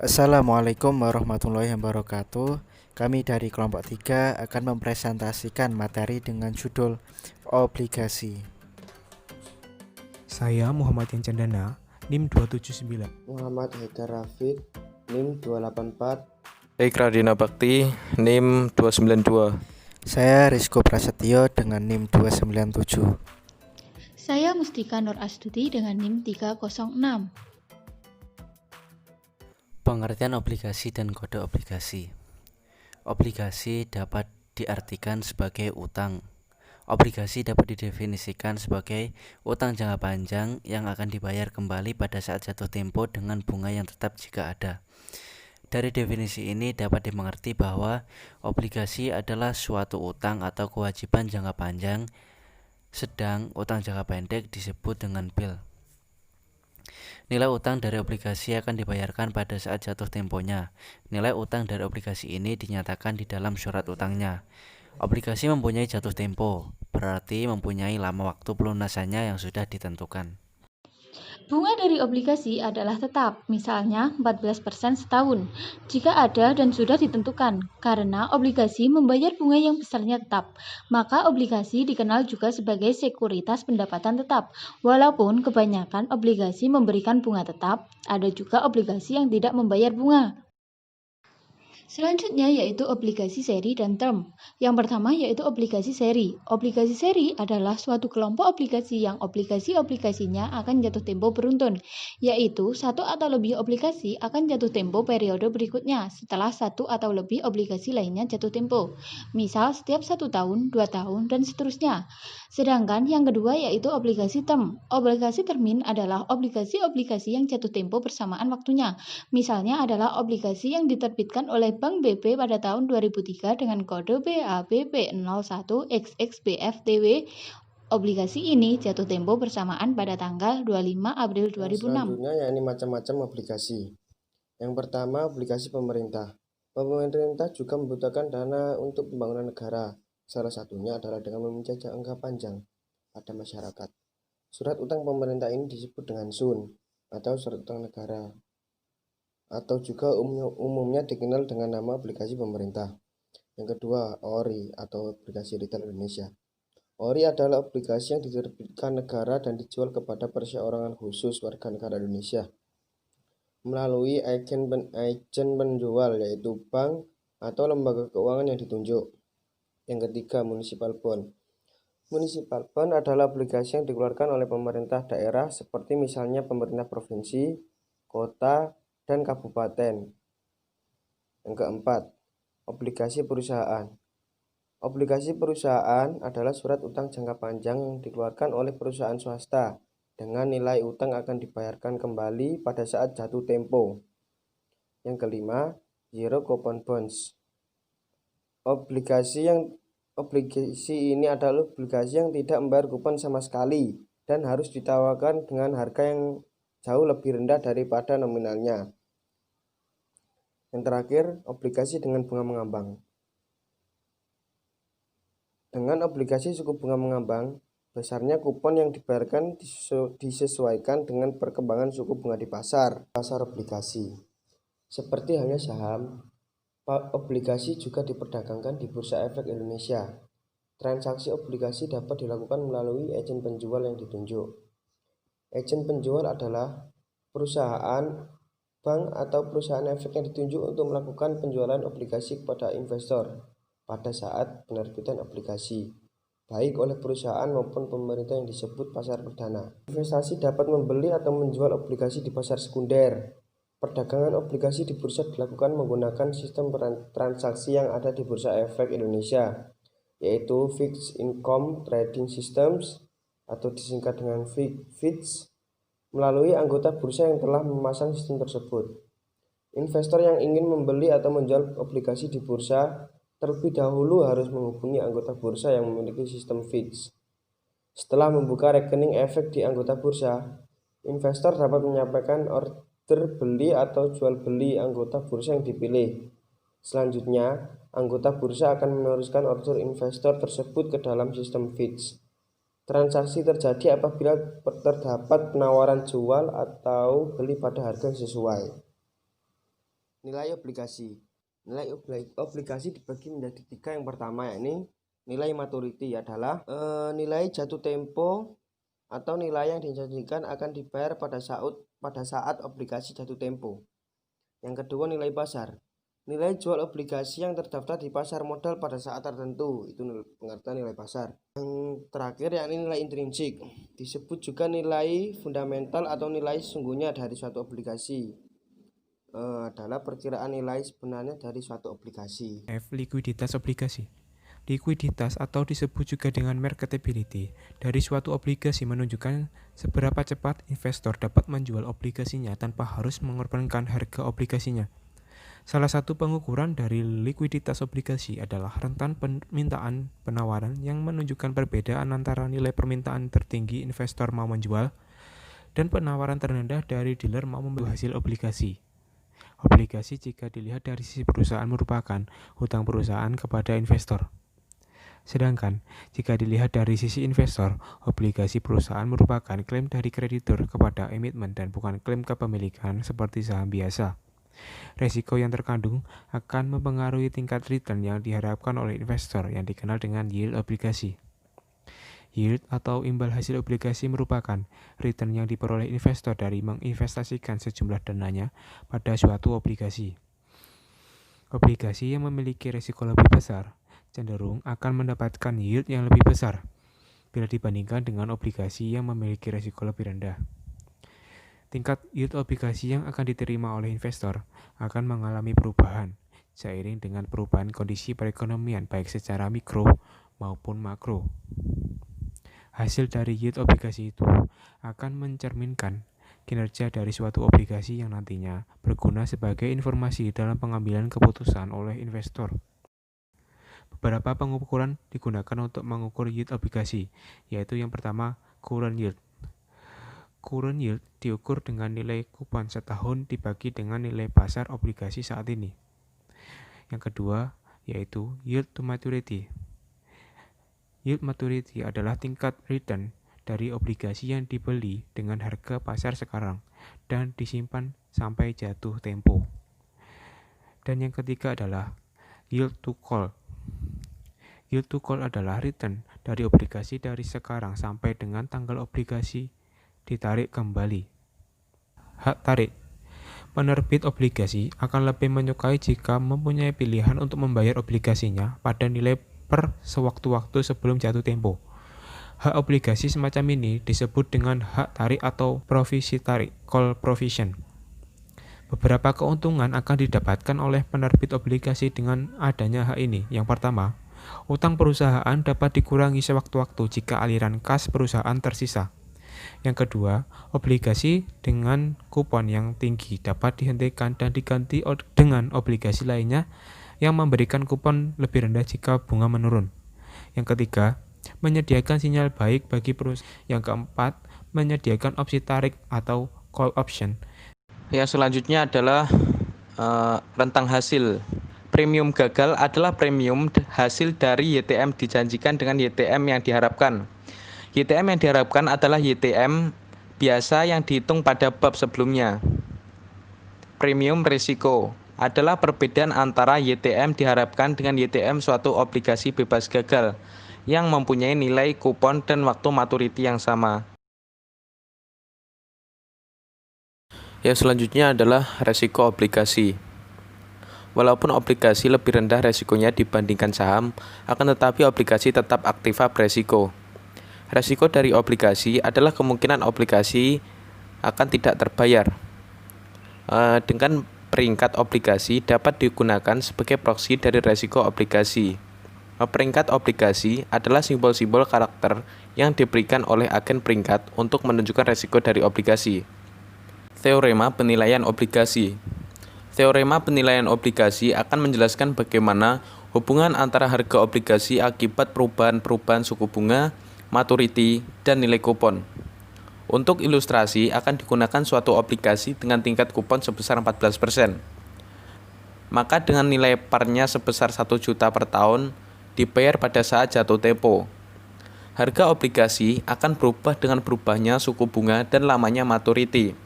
Assalamualaikum warahmatullahi wabarakatuh. Kami dari kelompok 3 akan mempresentasikan materi dengan judul obligasi. Saya Muhammad Yan Chandana, NIM 279. Muhammad Haidar Rafiq, NIM 284. Ikra Dina Bakti, NIM 292. Saya Rizko Prasetyo dengan NIM 297. Saya Mustika Nur Astuti dengan NIM 306. Pengertian obligasi dan kode obligasi. Obligasi dapat diartikan sebagai utang. Obligasi dapat didefinisikan sebagai utang jangka panjang yang akan dibayar kembali pada saat jatuh tempo dengan bunga yang tetap jika ada. Dari definisi ini dapat dimengerti bahwa obligasi adalah suatu utang atau kewajiban jangka panjang, sedang utang jangka pendek disebut dengan bil. Nilai utang dari obligasi akan dibayarkan pada saat jatuh temponya. Nilai utang dari obligasi ini dinyatakan di dalam surat utangnya. Obligasi mempunyai jatuh tempo, berarti mempunyai lama waktu pelunasannya yang sudah ditentukan. Bunga dari obligasi adalah tetap, misalnya 14% setahun, jika ada dan sudah ditentukan. Karena obligasi membayar bunga yang besarnya tetap, maka obligasi dikenal juga sebagai sekuritas pendapatan tetap. Walaupun kebanyakan obligasi memberikan bunga tetap, ada juga obligasi yang tidak membayar bunga. Selanjutnya yaitu obligasi seri dan term. Yang pertama yaitu obligasi seri. Obligasi seri adalah suatu kelompok obligasi yang obligasi-obligasinya akan jatuh tempo beruntun, yaitu satu atau lebih obligasi akan jatuh tempo periode berikutnya setelah satu atau lebih obligasi lainnya jatuh tempo. Misal setiap 1 tahun, 2 tahun, dan seterusnya. Sedangkan yang kedua yaitu obligasi term. Obligasi termin adalah obligasi-obligasi yang jatuh tempo bersamaan waktunya. Misalnya adalah obligasi yang diterbitkan oleh Bank BP pada tahun 2003 dengan kode BABP01XXBFTW. Obligasi ini jatuh tempo bersamaan pada tanggal 25 April 2006. Selanjutnya yakni macam-macam obligasi. Yang pertama, obligasi pemerintah. Pemerintah juga membutuhkan dana untuk pembangunan negara. Salah satunya adalah dengan meminjam jangka panjang pada masyarakat. Surat utang pemerintah ini disebut dengan SUN atau surat utang negara, atau juga umumnya dikenal dengan nama obligasi pemerintah. Yang kedua, ORI atau obligasi retail Indonesia. ORI adalah obligasi yang diterbitkan negara dan dijual kepada perseorangan khusus warga negara Indonesia melalui agen penjual, yaitu bank atau lembaga keuangan yang ditunjuk. Yang ketiga, municipal bond. Municipal bond adalah obligasi yang dikeluarkan oleh pemerintah daerah seperti misalnya pemerintah provinsi, kota, dan kabupaten. Yang keempat, obligasi perusahaan. Obligasi perusahaan adalah surat utang jangka panjang yang dikeluarkan oleh perusahaan swasta dengan nilai utang akan dibayarkan kembali pada saat jatuh tempo. Yang kelima, zero coupon bonds. Obligasi ini adalah obligasi yang tidak membayar kupon sama sekali dan harus ditawarkan dengan harga yang jauh lebih rendah daripada nominalnya. Yang terakhir, obligasi dengan bunga mengambang. Dengan obligasi suku bunga mengambang, besarnya kupon yang dibayarkan disesuaikan dengan perkembangan suku bunga di pasar obligasi. Seperti halnya saham, obligasi juga diperdagangkan di Bursa Efek Indonesia. Transaksi obligasi dapat dilakukan melalui agen penjual yang ditunjuk. Agen penjual adalah perusahaan, bank, atau perusahaan efek yang ditunjuk untuk melakukan penjualan obligasi kepada investor pada saat penerbitan obligasi, baik oleh perusahaan maupun pemerintah yang disebut pasar perdana. Investasi dapat membeli atau menjual obligasi di pasar sekunder. Perdagangan obligasi di bursa dilakukan menggunakan sistem transaksi yang ada di Bursa Efek Indonesia, yaitu Fixed Income Trading Systems atau disingkat dengan FITS, melalui anggota bursa yang telah memasang sistem tersebut. Investor yang ingin membeli atau menjual obligasi di bursa terlebih dahulu harus menghubungi anggota bursa yang memiliki sistem FITS. Setelah membuka rekening efek di anggota bursa, investor dapat menyampaikan order beli atau jual beli anggota bursa yang dipilih. Selanjutnya, anggota bursa akan meneruskan order investor tersebut ke dalam sistem FITS. Transaksi terjadi apabila terdapat penawaran jual atau beli pada harga yang sesuai. Nilai obligasi. Nilai obligasi dibagi menjadi 3. Yang pertama yakni nilai maturity adalah nilai jatuh tempo atau nilai yang dijanjikan akan dibayar pada saat obligasi jatuh tempo. Yang kedua nilai pasar. Nilai jual obligasi yang terdaftar di pasar modal pada saat tertentu, itu pengertian nilai pasar. Yang terakhir yakni nilai intrinsik, disebut juga nilai fundamental atau nilai sesungguhnya dari suatu obligasi. Adalah perkiraan nilai sebenarnya dari suatu obligasi. F. Likuiditas obligasi. Likuiditas atau disebut juga dengan marketability dari suatu obligasi menunjukkan seberapa cepat investor dapat menjual obligasinya tanpa harus mengorbankan harga obligasinya. Salah satu pengukuran dari likuiditas obligasi adalah rentan permintaan penawaran yang menunjukkan perbedaan antara nilai permintaan tertinggi investor mau menjual dan penawaran terendah dari dealer mau membeli hasil obligasi. Obligasi jika dilihat dari sisi perusahaan merupakan hutang perusahaan kepada investor. Sedangkan jika dilihat dari sisi investor, obligasi perusahaan merupakan klaim dari kreditur kepada emitmen dan bukan klaim kepemilikan seperti saham biasa. Resiko yang terkandung akan mempengaruhi tingkat return yang diharapkan oleh investor yang dikenal dengan yield obligasi. Yield atau imbal hasil obligasi merupakan return yang diperoleh investor dari menginvestasikan sejumlah dananya pada suatu obligasi. Obligasi yang memiliki risiko lebih besar cenderung akan mendapatkan yield yang lebih besar bila dibandingkan dengan obligasi yang memiliki risiko lebih rendah. Tingkat yield obligasi yang akan diterima oleh investor akan mengalami perubahan seiring dengan perubahan kondisi perekonomian baik secara mikro maupun makro. Hasil dari yield obligasi itu akan mencerminkan kinerja dari suatu obligasi yang nantinya berguna sebagai informasi dalam pengambilan keputusan oleh investor. Beberapa pengukuran digunakan untuk mengukur yield obligasi, yaitu yang pertama, current yield. Current yield diukur dengan nilai kupon setahun dibagi dengan nilai pasar obligasi saat ini. Yang kedua, yaitu yield to maturity. Yield maturity adalah tingkat return dari obligasi yang dibeli dengan harga pasar sekarang dan disimpan sampai jatuh tempo. Dan yang ketiga adalah yield to call. Yield to call adalah return dari obligasi dari sekarang sampai dengan tanggal obligasi ditarik kembali. Hak tarik. Penerbit obligasi akan lebih menyukai jika mempunyai pilihan untuk membayar obligasinya pada nilai per sewaktu-waktu sebelum jatuh tempo. Hak obligasi semacam ini disebut dengan hak tarik atau provisi tarik, call provision. Beberapa keuntungan akan didapatkan oleh penerbit obligasi dengan adanya hak ini. Yang pertama, utang perusahaan dapat dikurangi sewaktu-waktu jika aliran kas perusahaan tersisa. Yang kedua, obligasi dengan kupon yang tinggi dapat dihentikan dan diganti dengan obligasi lainnya yang memberikan kupon lebih rendah jika bunga menurun. Yang ketiga, menyediakan sinyal baik bagi perusahaan. Yang keempat, menyediakan opsi tarik atau call option. Yang selanjutnya adalah rentang hasil. Premium gagal adalah premium hasil dari YTM dijanjikan dengan YTM yang diharapkan. YTM yang diharapkan adalah YTM biasa yang dihitung pada bab sebelumnya. Premium risiko adalah perbedaan antara YTM diharapkan dengan YTM suatu obligasi bebas gagal yang mempunyai nilai kupon dan waktu maturity yang sama. Yang selanjutnya adalah resiko obligasi. Walaupun obligasi lebih rendah resikonya dibandingkan saham, akan tetapi obligasi tetap aktiva beresiko. Resiko dari obligasi adalah kemungkinan obligasi akan tidak terbayar. Dengan peringkat obligasi dapat digunakan sebagai proksi dari resiko obligasi. Peringkat obligasi adalah simbol-simbol karakter yang diberikan oleh agen peringkat untuk menunjukkan resiko dari obligasi. Teorema penilaian obligasi. Teorema penilaian obligasi akan menjelaskan bagaimana hubungan antara harga obligasi akibat perubahan-perubahan suku bunga, maturity, dan nilai kupon. Untuk ilustrasi akan digunakan suatu obligasi dengan tingkat kupon sebesar 14%. Maka dengan nilai parnya sebesar 1 juta per tahun dibayar pada saat jatuh tempo. Harga obligasi akan berubah dengan berubahnya suku bunga dan lamanya maturity.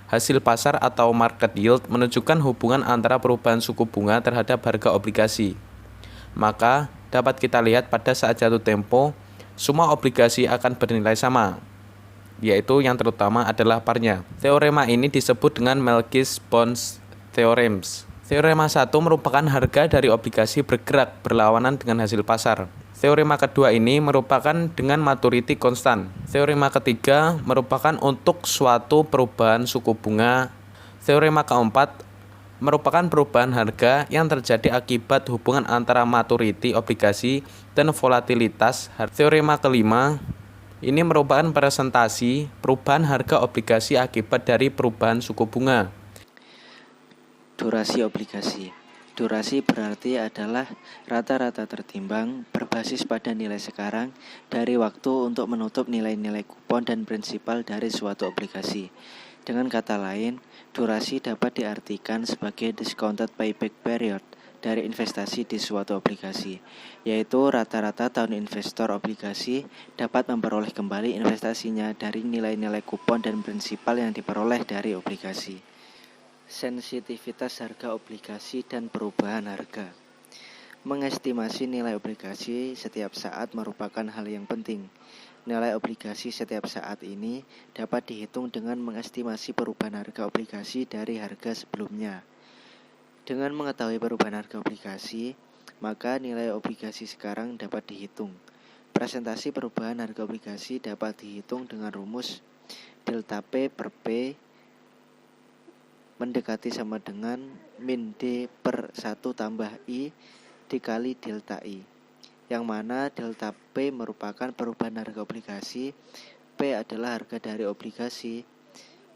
Hasil pasar atau market yield menunjukkan hubungan antara perubahan suku bunga terhadap harga obligasi. Maka, dapat kita lihat pada saat jatuh tempo, semua obligasi akan bernilai sama, yaitu yang terutama adalah parnya. Teorema ini disebut dengan Melkis-Bonds Theorem. Teorema 1 merupakan harga dari obligasi bergerak berlawanan dengan hasil pasar. Teorema kedua ini merupakan dengan maturity konstan. Teorema ketiga merupakan untuk suatu perubahan suku bunga. Teorema keempat merupakan perubahan harga yang terjadi akibat hubungan antara maturity obligasi dan volatilitas. Teorema kelima ini merupakan presentasi perubahan harga obligasi akibat dari perubahan suku bunga. Durasi obligasi. Durasi berarti adalah rata-rata tertimbang berbasis pada nilai sekarang dari waktu untuk menutup nilai-nilai kupon dan prinsipal dari suatu obligasi. Dengan kata lain, durasi dapat diartikan sebagai discounted payback period dari investasi di suatu obligasi, yaitu rata-rata tahun investor obligasi dapat memperoleh kembali investasinya dari nilai-nilai kupon dan prinsipal yang diperoleh dari obligasi. Sensitivitas harga obligasi dan perubahan harga. Mengestimasi nilai obligasi setiap saat merupakan hal yang penting. Nilai obligasi setiap saat ini dapat dihitung dengan mengestimasi perubahan harga obligasi dari harga sebelumnya. Dengan mengetahui perubahan harga obligasi, maka nilai obligasi sekarang dapat dihitung. Presentasi perubahan harga obligasi dapat dihitung dengan rumus delta P per P mendekati sama dengan min D per 1 tambah I dikali delta I, yang mana delta P merupakan perubahan harga obligasi, P adalah harga dari obligasi,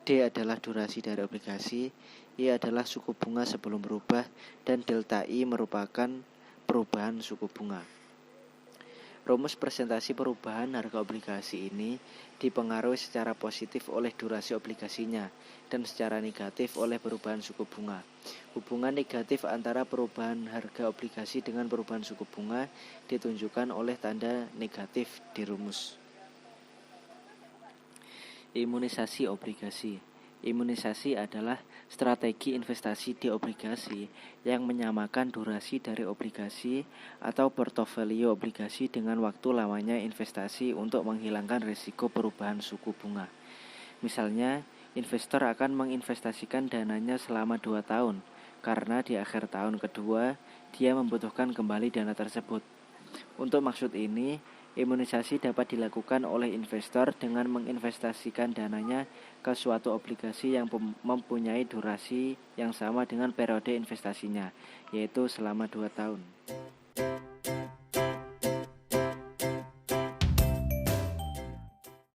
D adalah durasi dari obligasi, I adalah suku bunga sebelum berubah, dan delta I merupakan perubahan suku bunga. Rumus presentasi perubahan harga obligasi ini dipengaruhi secara positif oleh durasi obligasinya dan secara negatif oleh perubahan suku bunga. Hubungan negatif antara perubahan harga obligasi dengan perubahan suku bunga ditunjukkan oleh tanda negatif di rumus. Imunisasi obligasi. Imunisasi adalah strategi investasi di obligasi yang menyamakan durasi dari obligasi atau portofolio obligasi dengan waktu lamanya investasi untuk menghilangkan risiko perubahan suku bunga. Misalnya, investor akan menginvestasikan dananya selama 2 tahun, karena di akhir tahun kedua, dia membutuhkan kembali dana tersebut. Untuk maksud ini, imunisasi dapat dilakukan oleh investor dengan menginvestasikan dananya ke suatu obligasi yang mempunyai durasi yang sama dengan periode investasinya, yaitu selama 2 tahun.